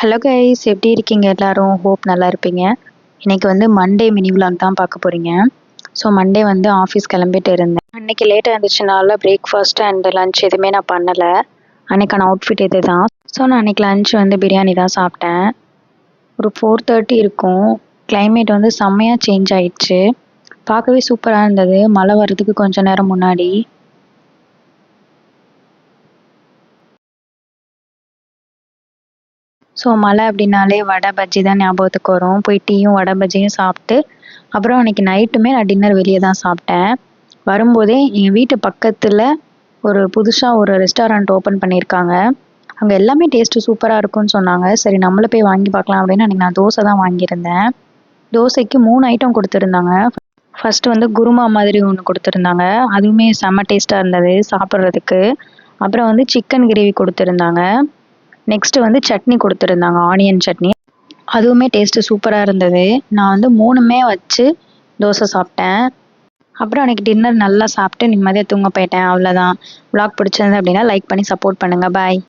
Hello guys, எப்படி இருக்கீங்க எல்லாரும்? ஹோப் நல்லா இருப்பீங்க. இன்னைக்கு வந்து மண்டே மினி vlog தான் பார்க்க போறீங்க. ஸோ மண்டே வந்து ஆஃபீஸ் கிளம்பிட்டு இருந்தேன். அன்னைக்கு லேட்டாக இருந்துச்சுனால பிரேக்ஃபாஸ்ட் அண்ட் லஞ்ச் எதுவுமே நான் பண்ணலை. அன்னைக்கான அவுட்ஃபிட் இது தான். ஸோ நான் அன்னைக்கு லஞ்ச் வந்து பிரியாணி தான் சாப்பிட்டேன். ஒரு 4:30 இருக்கும். கிளைமேட் வந்து செம்மையாக சேஞ்ச் ஆயிடுச்சு. பார்க்கவே சூப்பராக இருந்தது. மழை வர்றதுக்கு கொஞ்ச நேரம் முன்னாடி. ஸோ மழை அப்படின்னாலே வடை பஜ்ஜி தான் ஞாபகத்துக்கு வரும். போய் டீயும் வடை பஜ்ஜியும் சாப்பிட்டு அப்புறம் அன்றைக்கி நைட்டுமே நான் டின்னர் வெளியே தான் சாப்பிட்டேன். வரும்போதே என் வீட்டு பக்கத்தில் ஒரு புதுசாக ஒரு ரெஸ்டாரண்ட் ஓப்பன் பண்ணியிருக்காங்க. அங்கே எல்லாமே டேஸ்ட்டு சூப்பராக இருக்கும்னு சொன்னாங்க. சரி நம்மளும் போய் வாங்கி பார்க்கலாம் அப்படின்னு அன்றைக்கி நான் தோசை தான் வாங்கியிருந்தேன். தோசைக்கு 3 ஐட்டம் கொடுத்துருந்தாங்க. ஃபஸ்ட்டு வந்து குருமா மாதிரி ஒன்று கொடுத்துருந்தாங்க. அதுவுமே செம்ம டேஸ்ட்டாக இருந்தது சாப்பிட்றதுக்கு. அப்புறம் வந்து சிக்கன் கிரேவி கொடுத்துருந்தாங்க. நெக்ஸ்ட்டு வந்து சட்னி கொடுத்துருந்தாங்க, ஆனியன் சட்னி. அதுவுமே டேஸ்ட்டு சூப்பராக இருந்தது. நான் வந்து 3மே வச்சு தோசை சாப்பிட்டேன். அப்புறம் அன்றைக்கி டின்னர் நல்லா சாப்பிட்டு நிம்மதியாக தூங்க போயிட்டேன். அவ்வளோதான். vlog பிடிச்சிருந்தது அப்படின்னா லைக் பண்ணி சப்போர்ட் பண்ணுங்கள். பாய்.